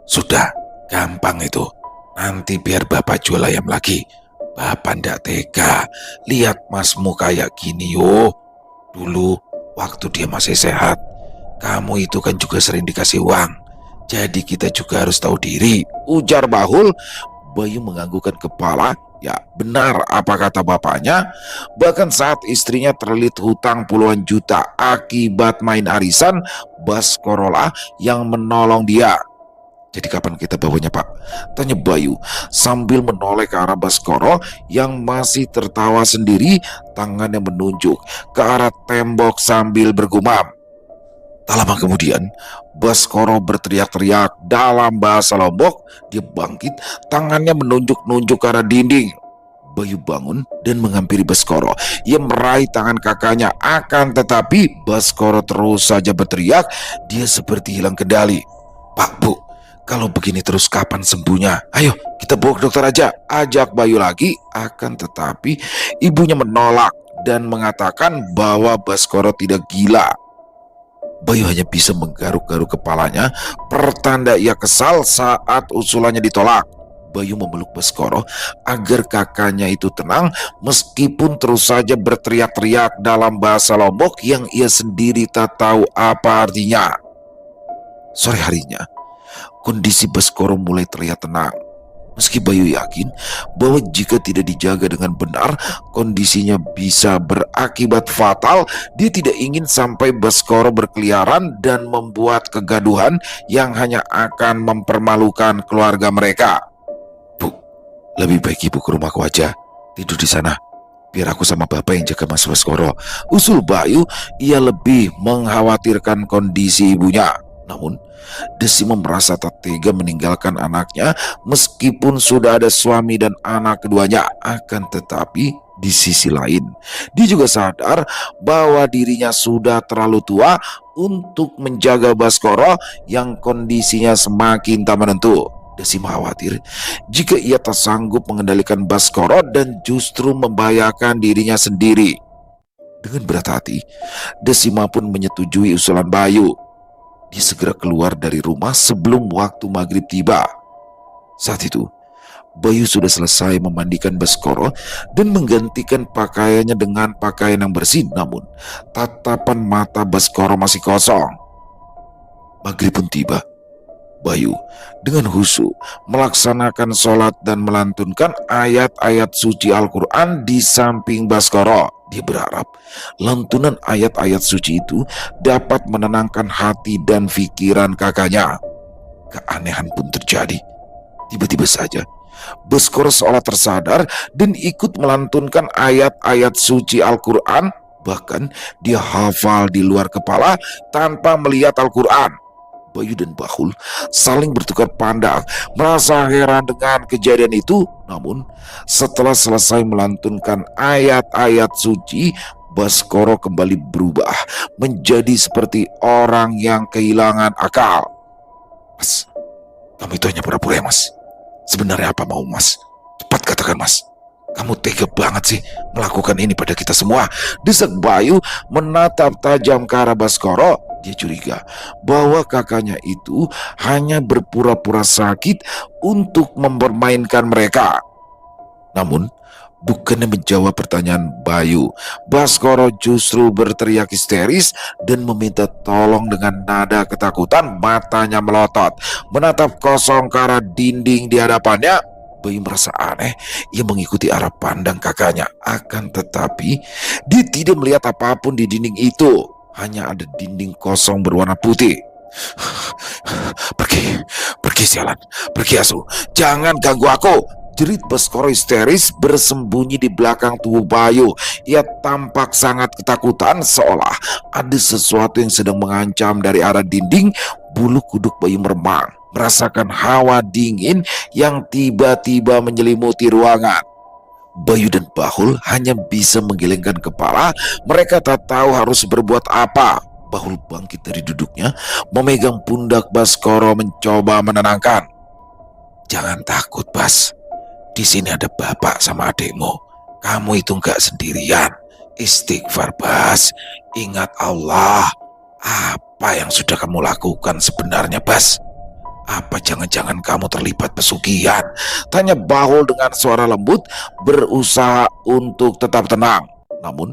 Sudah, gampang itu. Nanti biar bapak jual ayam lagi. Bapak ndak tega lihat masmu kayak gini yo. Dulu waktu dia masih sehat, kamu itu kan juga sering dikasih uang. Jadi kita juga harus tahu diri, ujar Bahul. Bayu menganggukkan kepala. Ya, benar apa kata bapaknya. Bahkan saat istrinya terlilit hutang puluhan juta akibat main arisan, Baskoro lah yang menolong dia. Jadi kapan kita bawanya, Pak? Tanya Bayu sambil menoleh ke arah Baskoro yang masih tertawa sendiri, tangannya menunjuk ke arah tembok sambil bergumam. Tak lama kemudian, Baskoro berteriak-teriak dalam bahasa Lombok. Dia bangkit, tangannya menunjuk-nunjuk ke arah dinding. Bayu bangun dan menghampiri Baskoro. Ia meraih tangan kakaknya, akan tetapi Baskoro terus saja berteriak. Dia seperti hilang kendali. Pak, Bu, kalau begini terus kapan sembuhnya? Ayo kita bawa ke dokter aja, ajak Bayu lagi. Akan tetapi ibunya menolak dan mengatakan bahwa Baskoro tidak gila. Bayu hanya bisa menggaruk-garuk kepalanya, pertanda ia kesal saat usulannya ditolak. Bayu memeluk Baskoro agar kakaknya itu tenang, meskipun terus saja berteriak-teriak dalam bahasa Lombok yang ia sendiri tak tahu apa artinya. Sore harinya, kondisi Baskoro mulai terlihat tenang. Meski Bayu yakin bahwa jika tidak dijaga dengan benar, kondisinya bisa berakibat fatal, dia tidak ingin sampai Baskoro berkeliaran dan membuat kegaduhan yang hanya akan mempermalukan keluarga mereka. Bu, lebih baik ibu ke rumahku aja, tidur di sana. Biar aku sama bapak yang jaga Mas Baskoro, usul Bayu. Ia lebih mengkhawatirkan kondisi ibunya. Namun Desima merasa tak tega meninggalkan anaknya meskipun sudah ada suami dan anak keduanya. Akan tetapi di sisi lain, dia juga sadar bahwa dirinya sudah terlalu tua untuk menjaga Baskoro yang kondisinya semakin tak menentu. Desima khawatir jika ia tak sanggup mengendalikan Baskoro dan justru membahayakan dirinya sendiri. Dengan berat hati, Desima pun menyetujui usulan Bayu. Dia segera keluar dari rumah sebelum waktu maghrib tiba. Saat itu, Bayu sudah selesai memandikan Baskoro dan menggantikan pakaiannya dengan pakaian yang bersih. Namun, tatapan mata Baskoro masih kosong. Maghrib pun tiba. Bayu dengan khusyuk melaksanakan sholat dan melantunkan ayat-ayat suci Al-Quran di samping Baskoro. Dia berharap lantunan ayat-ayat suci itu dapat menenangkan hati dan pikiran kakaknya. Keanehan pun terjadi. Tiba-tiba saja Baskoro seolah tersadar dan ikut melantunkan ayat-ayat suci Al-Quran. Bahkan dia hafal di luar kepala tanpa melihat Al-Quran. Bayu dan Bahul saling bertukar pandang, merasa heran dengan kejadian itu. Namun setelah selesai melantunkan ayat-ayat suci, Baskoro kembali berubah menjadi seperti orang yang kehilangan akal. Mas, kamu itu hanya pura-pura ya, Mas? Sebenarnya apa mau Mas? Cepat katakan, Mas. Kamu tega banget sih melakukan ini pada kita semua. Desak Bayu menatap tajam ke arah Baskoro. Dia curiga bahwa kakaknya itu hanya berpura-pura sakit untuk mempermainkan mereka. Namun, bukannya menjawab pertanyaan Bayu, Baskoro justru berteriak histeris dan meminta tolong dengan nada ketakutan. Matanya melotot, menatap kosong ke arah dinding di hadapannya. Bayu merasa aneh. Ia mengikuti arah pandang kakaknya. Akan tetapi dia tidak melihat apapun di dinding itu. Hanya ada dinding kosong berwarna putih. Pergi, pergi sialan, pergi asu. Jangan ganggu aku. Jerit Baskoro histeris bersembunyi di belakang tubuh Bayu. Ia tampak sangat ketakutan, seolah ada sesuatu yang sedang mengancam dari arah dinding. Bulu kuduk Bayu meremang, merasakan hawa dingin yang tiba-tiba menyelimuti ruangan. Bayu dan Bahul hanya bisa menggelengkan kepala. Mereka tak tahu harus berbuat apa. Bahul bangkit dari duduknya, memegang pundak Baskoro mencoba menenangkan. Jangan takut, Bas. Di sini ada bapak sama adikmu. Kamu itu nggak sendirian. Istighfar, Bas. Ingat Allah. Apa yang sudah kamu lakukan sebenarnya, Bas? Apa jangan-jangan kamu terlibat pesugihan? Tanya Bahul dengan suara lembut, berusaha untuk tetap tenang. Namun,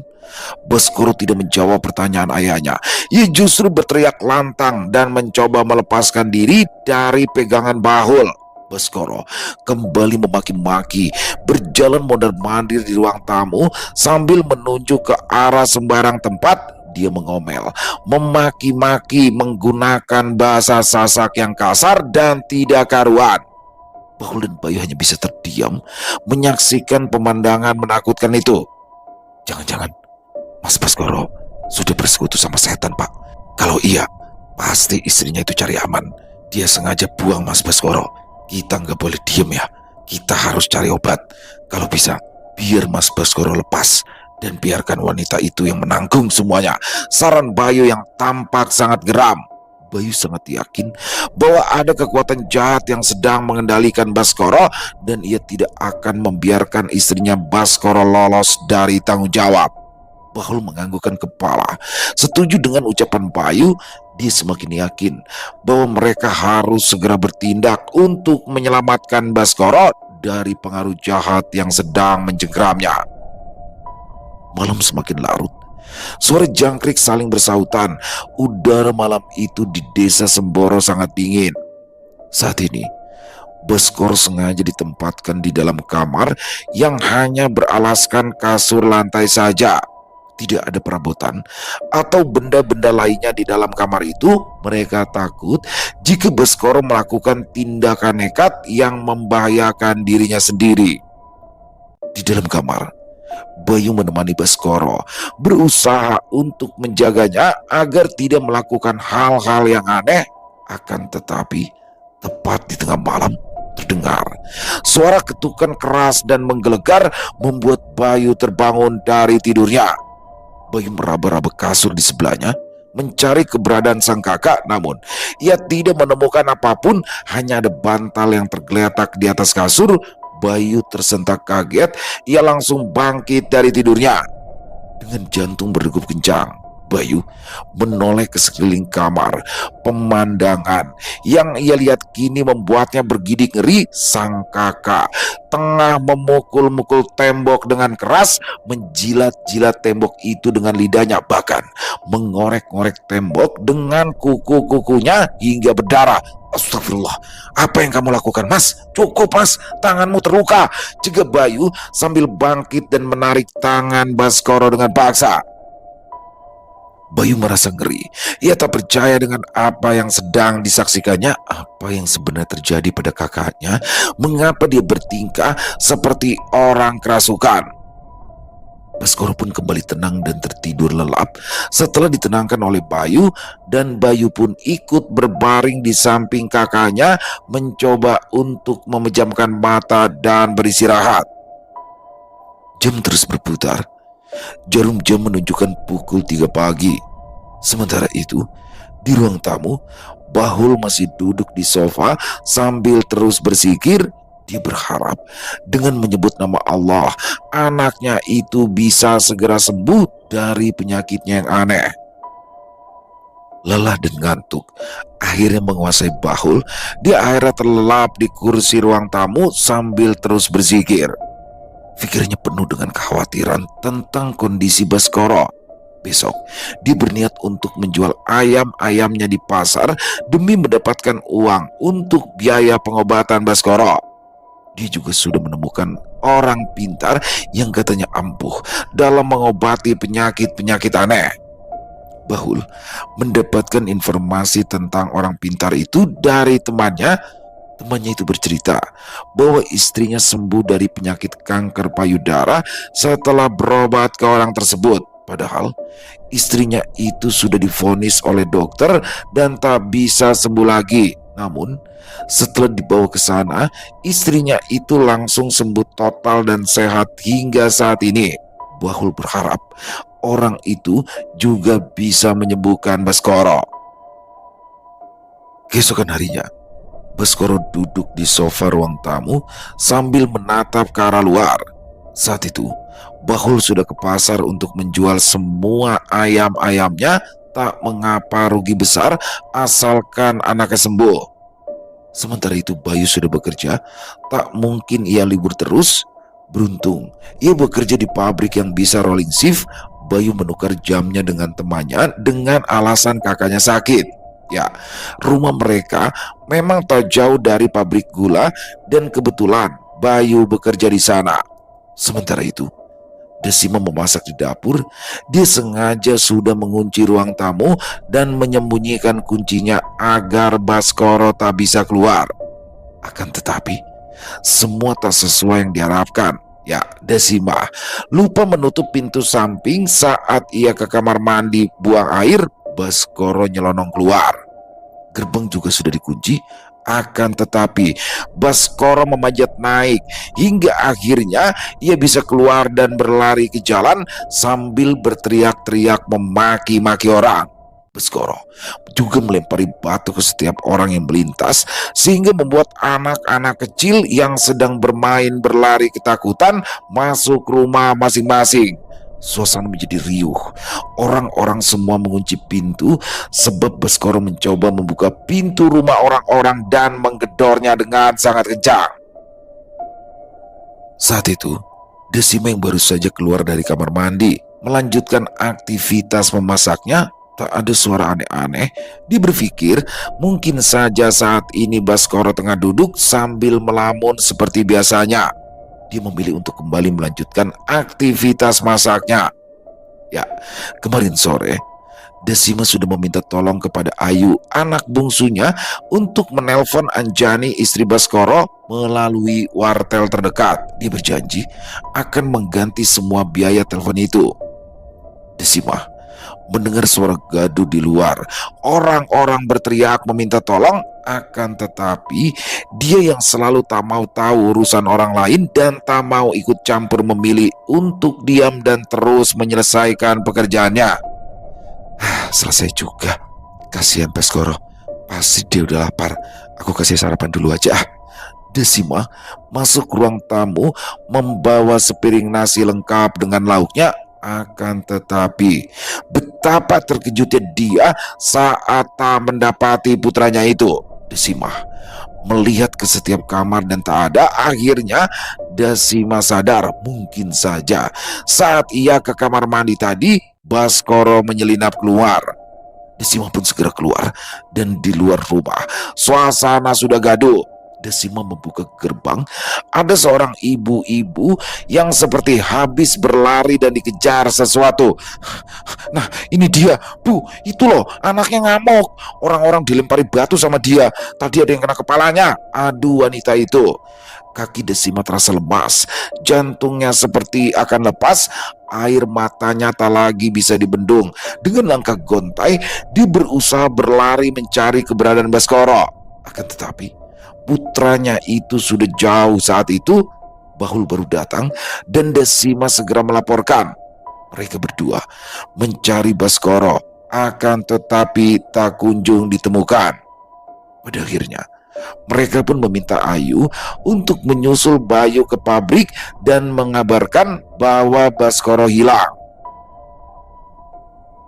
Baskoro tidak menjawab pertanyaan ayahnya. Ia justru berteriak lantang dan mencoba melepaskan diri dari pegangan Bahul. Baskoro kembali memaki-maki, berjalan mondar-mandir di ruang tamu sambil menunjuk ke arah sembarang tempat. Dia mengomel, memaki-maki menggunakan bahasa Sasak yang kasar dan tidak karuan. Bahul dan Bayu hanya bisa terdiam menyaksikan pemandangan menakutkan itu. Jangan-jangan Mas Baskoro sudah bersekutu sama setan, Pak. Kalau iya, pasti istrinya itu cari aman. Dia sengaja buang Mas Baskoro. Kita nggak boleh diem ya. Kita harus cari obat. Kalau bisa, biar Mas Baskoro lepas dan biarkan wanita itu yang menanggung semuanya. Saran Bayu yang tampak sangat geram. Bayu sangat yakin bahwa ada kekuatan jahat yang sedang mengendalikan Baskoro dan ia tidak akan membiarkan istrinya Baskoro lolos dari tanggung jawab. Bahul menganggukkan kepala. Setuju dengan ucapan Bayu. Dia semakin yakin bahwa mereka harus segera bertindak untuk menyelamatkan Baskoro dari pengaruh jahat yang sedang menjengkeramnya. Malam semakin larut. Suara jangkrik saling bersahutan. Udara malam itu di desa Semboro sangat dingin. Saat ini, Baskoro sengaja ditempatkan di dalam kamar yang hanya beralaskan kasur lantai saja. Tidak ada perabotan atau benda-benda lainnya di dalam kamar itu. Mereka takut jika Baskoro melakukan tindakan nekat yang membahayakan dirinya sendiri. Di dalam kamar, Bayu menemani Baskoro, berusaha untuk menjaganya agar tidak melakukan hal-hal yang aneh. Akan tetapi, tepat di tengah malam, terdengar suara ketukan keras dan menggelegar membuat Bayu terbangun dari tidurnya. Bayu meraba-raba kasur di sebelahnya, mencari keberadaan sang kakak. Namun, ia tidak menemukan apapun. Hanya ada bantal yang tergeletak di atas kasur. Bayu tersentak kaget. Ia langsung bangkit dari tidurnya. Dengan jantung berdegup kencang, Bayu menoleh ke sekeliling kamar. Pemandangan yang ia lihat kini membuatnya bergidik ngeri. Sang kakak tengah memukul-mukul tembok dengan keras, menjilat-jilat tembok itu dengan lidahnya, bahkan mengorek-ngorek tembok dengan kuku-kukunya hingga berdarah. Astagfirullah, apa yang kamu lakukan, Mas? Cukup, Mas, tanganmu terluka, cegah Bayu sambil bangkit dan menarik tangan Baskoro dengan paksa. Bayu merasa ngeri. Ia tak percaya dengan apa yang sedang disaksikannya. Apa yang sebenarnya terjadi pada kakaknya? Mengapa dia bertingkah seperti orang kerasukan? Baskoro pun kembali tenang dan tertidur lelap setelah ditenangkan oleh Bayu, dan Bayu pun ikut berbaring di samping kakaknya, mencoba untuk memejamkan mata dan beristirahat. Jam terus berputar. Jarum jam menunjukkan pukul 3 pagi. Sementara itu, di ruang tamu, Bahul masih duduk di sofa sambil terus berzikir. Dia berharap dengan menyebut nama Allah, anaknya itu bisa segera sembuh dari penyakitnya yang aneh. Lelah dan ngantuk akhirnya menguasai Bahul. Dia akhirnya terlelap di kursi ruang tamu sambil terus berzikir. Pikirannya penuh dengan kekhawatiran tentang kondisi Baskoro. Besok, dia berniat untuk menjual ayam-ayamnya di pasar demi mendapatkan uang untuk biaya pengobatan Baskoro. Dia juga sudah menemukan orang pintar yang katanya ampuh dalam mengobati penyakit-penyakit aneh. Bahul mendapatkan informasi tentang orang pintar itu dari temannya. Temannya itu bercerita bahwa istrinya sembuh dari penyakit kanker payudara setelah berobat ke orang tersebut. Padahal istrinya itu sudah divonis oleh dokter dan tak bisa sembuh lagi. Namun setelah dibawa ke sana, istrinya itu langsung sembuh total dan sehat hingga saat ini. Bahul berharap orang itu juga bisa menyembuhkan Baskoro. Keesokan harinya, Baskoro duduk di sofa ruang tamu sambil menatap ke arah luar. Saat itu, Bahul sudah ke pasar untuk menjual semua ayam-ayamnya, tak mengapa rugi besar asalkan anaknya sembuh. Sementara itu Bayu sudah bekerja, tak mungkin ia libur terus. Beruntung, ia bekerja di pabrik yang bisa rolling shift. Bayu menukar jamnya dengan temannya dengan alasan kakaknya sakit. Ya, rumah mereka memang tak jauh dari pabrik gula dan kebetulan Bayu bekerja di sana. Sementara itu, Desima memasak di dapur. Dia sengaja sudah mengunci ruang tamu dan menyembunyikan kuncinya agar Baskoro tak bisa keluar. Akan tetapi, semua tak sesuai yang diharapkan. Ya, Desima lupa menutup pintu samping saat ia ke kamar mandi buang air. Baskoro nyelonong keluar. Gerbang juga sudah dikunci. Akan tetapi Baskoro memanjat naik hingga akhirnya ia bisa keluar dan berlari ke jalan sambil berteriak-teriak memaki-maki orang. Baskoro juga melempari batu ke setiap orang yang melintas sehingga membuat anak-anak kecil yang sedang bermain berlari ketakutan masuk rumah masing-masing. Suasana menjadi riuh. Orang-orang semua mengunci pintu sebab Baskoro mencoba membuka pintu rumah orang-orang dan menggedornya dengan sangat kencang. Saat itu, Desima yang baru saja keluar dari kamar mandi melanjutkan aktivitas memasaknya. Tak ada suara aneh-aneh. Dia berpikir mungkin saja saat ini Baskoro tengah duduk sambil melamun seperti biasanya. Dia memilih untuk kembali melanjutkan aktivitas masaknya. Ya, kemarin sore Desima sudah meminta tolong kepada Ayu, anak bungsunya, untuk menelpon Anjani, istri Baskoro, melalui wartel terdekat. Dia berjanji akan mengganti semua biaya telepon itu. Desima mendengar suara gaduh di luar. Orang-orang berteriak meminta tolong. Akan tetapi dia yang selalu tak mau tahu urusan orang lain dan tak mau ikut campur memilih untuk diam dan terus menyelesaikan pekerjaannya. Selesai juga. Kasihan Baskoro, pasti dia udah lapar. Aku kasih sarapan dulu aja. Desima masuk ruang tamu membawa sepiring nasi lengkap dengan lauknya. Akan tetapi betapa terkejutnya dia saat tak mendapati putranya itu. Desima melihat ke setiap kamar dan tak ada. Akhirnya Desima sadar mungkin saja saat ia ke kamar mandi tadi Baskoro menyelinap keluar. Desima pun segera keluar dan di luar rumah suasana sudah gaduh. Desima membuka gerbang. Ada seorang ibu-ibu yang seperti habis berlari dan dikejar sesuatu. Nah, ini dia, Bu. Itu loh, anaknya ngamuk. Orang-orang dilempari batu sama dia. Tadi ada yang kena kepalanya. Aduh, wanita itu. Kaki Desima terasa lemas. Jantungnya seperti akan lepas. Air matanya tak lagi bisa dibendung. Dengan langkah gontai, dia berusaha berlari mencari keberadaan Baskoro. Akan tetapi putranya itu sudah jauh. Saat itu Bahul baru datang dan Desima segera melaporkan. Mereka berdua mencari Baskoro, akan tetapi tak kunjung ditemukan. Pada akhirnya mereka pun meminta Ayu untuk menyusul Bayu ke pabrik dan mengabarkan bahwa Baskoro hilang.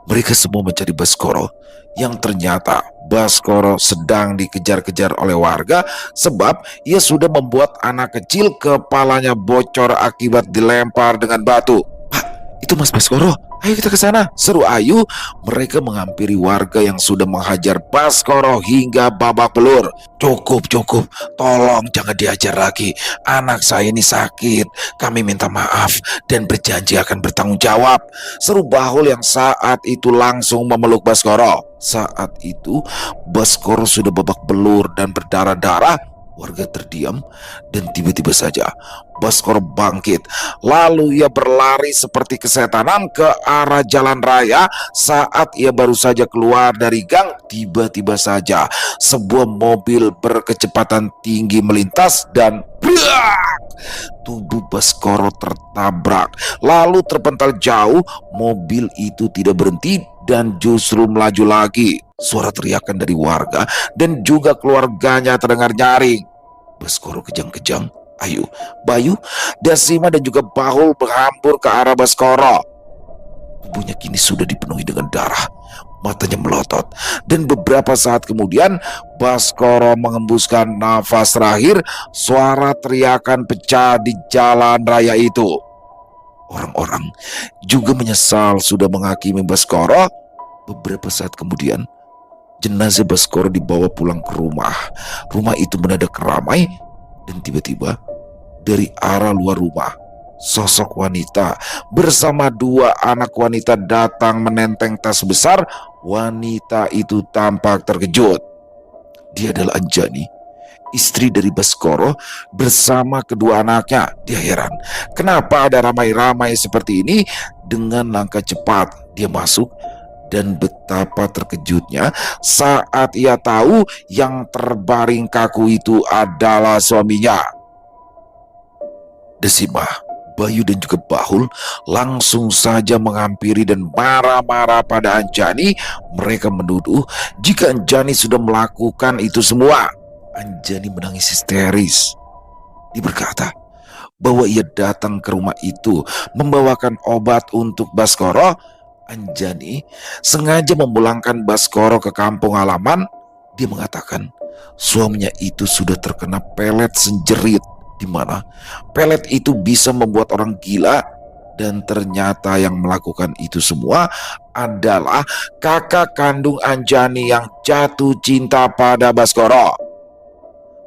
Mereka semua mencari Baskoro, yang ternyata Baskoro sedang dikejar-kejar oleh warga sebab ia sudah membuat anak kecil kepalanya bocor akibat dilempar dengan batu. Pak, itu Mas Baskoro, Ayo kita ke sana, seru Ayu. Mereka menghampiri warga yang sudah menghajar Baskoro hingga babak belur. Cukup, cukup. Tolong jangan diajar lagi. Anak saya ini sakit. Kami minta maaf dan berjanji akan bertanggung jawab. Seru Bahul yang saat itu langsung memeluk Baskoro. Saat itu Baskoro sudah babak belur dan berdarah-darah. Warga terdiam dan tiba-tiba saja Baskoro bangkit. Lalu ia berlari seperti kesetanan ke arah jalan raya. Saat ia baru saja keluar dari gang, tiba-tiba saja sebuah mobil berkecepatan tinggi melintas dan tubuh Baskoro tertabrak, lalu terpental jauh. Mobil itu tidak berhenti dan justru melaju lagi. Suara teriakan dari warga dan juga keluarganya terdengar nyaring. Baskoro kejang-kejang. Ayu, Bayu, Dasima dan juga Bahul berhambur ke arah Baskoro. Tubuhnya kini sudah dipenuhi dengan darah. Matanya melotot. Dan beberapa saat kemudian Baskoro mengembuskan nafas terakhir. Suara teriakan pecah di jalan raya itu. Orang-orang juga menyesal sudah menghakimi Baskoro. Beberapa saat kemudian jenazah Baskoro dibawa pulang ke rumah. Rumah itu mendadak ramai dan tiba-tiba dari arah luar rumah sosok wanita bersama dua anak wanita datang menenteng tas besar. Wanita itu tampak terkejut. Dia adalah Anjani, istri dari Baskoro bersama kedua anaknya. Dia heran, kenapa ada ramai-ramai seperti ini? Dengan langkah cepat dia masuk. Dan betapa terkejutnya saat ia tahu yang terbaring kaku itu adalah suaminya. Dasima, Bayu dan juga Bahul langsung saja menghampiri dan marah-marah pada Anjani. Mereka menuduh jika Anjani sudah melakukan itu semua. Anjani menangis histeris. Dia berkata bahwa ia datang ke rumah itu membawakan obat untuk Baskoro. Anjani sengaja memulangkan Baskoro ke kampung halaman. Dia mengatakan suaminya itu sudah terkena pelet senjerit, di mana pelet itu bisa membuat orang gila. Dan ternyata yang melakukan itu semua adalah kakak kandung Anjani yang jatuh cinta pada Baskoro.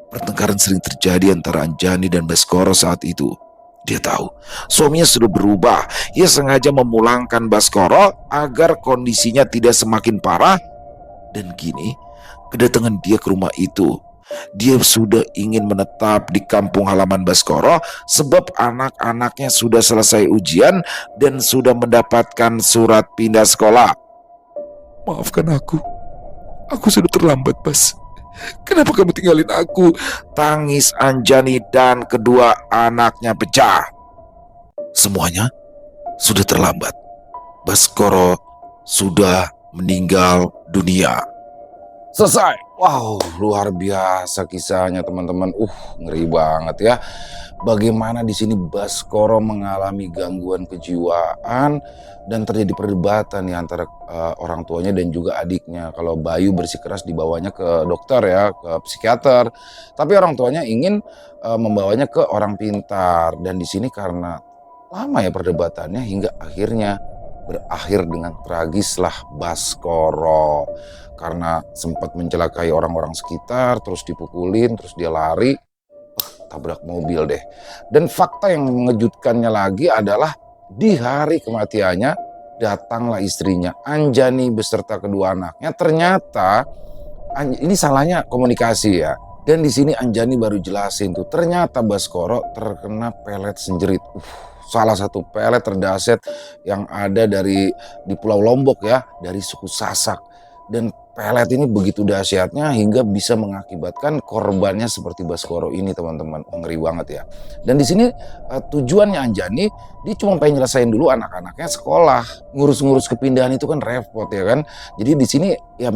Pertengkaran sering terjadi antara Anjani dan Baskoro saat itu. Dia tahu suaminya sudah berubah. Ia sengaja memulangkan Baskoro agar kondisinya tidak semakin parah. Dan kini kedatangan dia ke rumah itu, dia sudah ingin menetap di kampung halaman Baskoro sebab anak-anaknya sudah selesai ujian dan sudah mendapatkan surat pindah sekolah. Maafkan aku sudah terlambat, Bas. Kenapa kamu tinggalin aku? Tangis Anjani dan kedua anaknya pecah. Semuanya sudah terlambat. Baskoro sudah meninggal dunia. Selesai. Wow, luar biasa kisahnya teman-teman. Ngeri banget ya. Bagaimana di sini Baskoro mengalami gangguan kejiwaan dan terjadi perdebatan nih antara orang tuanya dan juga adiknya. Kalau Bayu bersikeras dibawanya ke dokter ya, ke psikiater. Tapi orang tuanya ingin membawanya ke orang pintar. Dan di sini karena lama ya perdebatannya hingga akhirnya berakhir dengan tragislah Baskoro. Karena sempat mencelakai orang-orang sekitar, terus dipukulin, terus dia lari, tabrak mobil deh. Dan fakta yang mengejutkannya lagi adalah di hari kematiannya datanglah istrinya Anjani beserta kedua anaknya. Ternyata ini salahnya komunikasi ya. Dan di sini Anjani baru jelasin tuh, ternyata Baskoro terkena pelet senjerit. Salah satu pelet terdahsyat yang ada di Pulau Lombok ya, dari suku Sasak. Dan pelet ini begitu dahsyatnya hingga bisa mengakibatkan korbannya seperti Baskoro ini teman-teman. Ngeri banget ya. Dan di sini tujuannya Anjani, dia cuma pengen nyelesain dulu anak-anaknya sekolah. Ngurus-ngurus kepindahan itu kan repot ya kan. Jadi di sini ya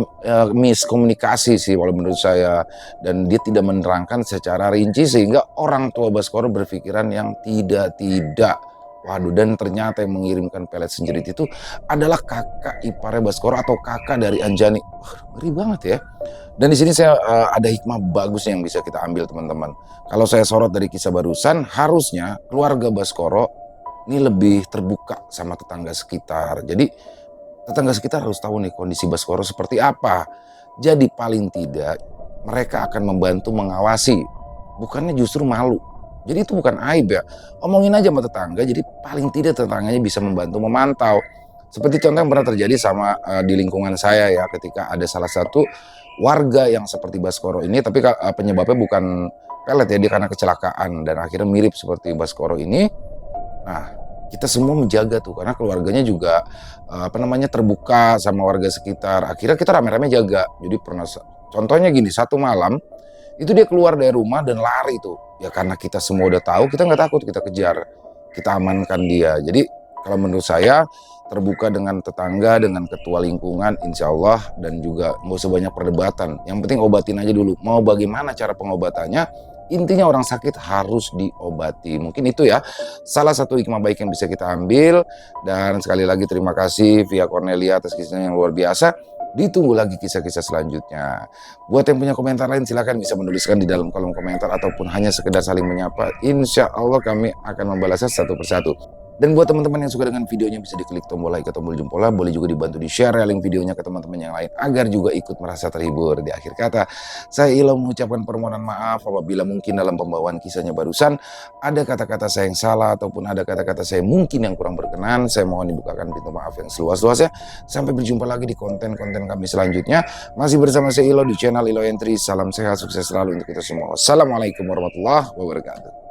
miskomunikasi sih kalau menurut saya. Dan dia tidak menerangkan secara rinci sehingga orang tua Baskoro berpikiran yang tidak. Waduh, dan ternyata yang mengirimkan pelet senjerit itu adalah kakak iparnya Baskoro atau kakak dari Anjani. Ngeri banget ya. Dan di sini saya ada hikmah bagus yang bisa kita ambil teman-teman. Kalau saya sorot dari kisah barusan, harusnya keluarga Baskoro ini lebih terbuka sama tetangga sekitar. Jadi tetangga sekitar harus tahu nih kondisi Baskoro seperti apa. Jadi paling tidak mereka akan membantu mengawasi, bukannya justru malu. Jadi itu bukan aib ya, omongin aja sama tetangga, jadi paling tidak tetangganya bisa membantu memantau. Seperti contoh yang pernah terjadi sama di lingkungan saya ya, ketika ada salah satu warga yang seperti Baskoro ini, tapi penyebabnya bukan pelet ya, dia karena kecelakaan dan akhirnya mirip seperti Baskoro ini. Nah, kita semua menjaga tuh karena keluarganya juga terbuka sama warga sekitar. Akhirnya kita rame-rame jaga. Jadi pernah contohnya gini, satu malam itu dia keluar dari rumah dan lari tuh. Ya karena kita semua udah tahu, kita nggak takut, kita kejar. Kita amankan dia. Jadi kalau menurut saya terbuka dengan tetangga, dengan ketua lingkungan, insya Allah, dan juga nggak usah banyak perdebatan. Yang penting obatin aja dulu. Mau bagaimana cara pengobatannya? Intinya orang sakit harus diobati. Mungkin itu ya salah satu hikmah baik yang bisa kita ambil. Dan sekali lagi terima kasih via Cornelia atas kisahnya yang luar biasa. Ditunggu lagi kisah-kisah selanjutnya. Buat yang punya komentar lain silahkan bisa menuliskan di dalam kolom komentar ataupun hanya sekedar saling menyapa. Insya Allah kami akan membalasnya satu persatu. Dan buat teman-teman yang suka dengan videonya bisa diklik tombol like atau tombol jempol, boleh juga dibantu di-share link videonya ke teman-teman yang lain agar juga ikut merasa terhibur. Di akhir kata, saya Ilo mengucapkan permohonan maaf apabila mungkin dalam pembawaan kisahnya barusan ada kata-kata saya yang salah ataupun ada kata-kata saya mungkin yang kurang berkenan. Saya mohon dibukakan pintu maaf yang seluas-luasnya. Sampai berjumpa lagi di konten-konten kami selanjutnya. Masih bersama saya Ilo di channel Ilo Entry. Salam sehat, sukses selalu untuk kita semua. Wassalamualaikum warahmatullahi wabarakatuh.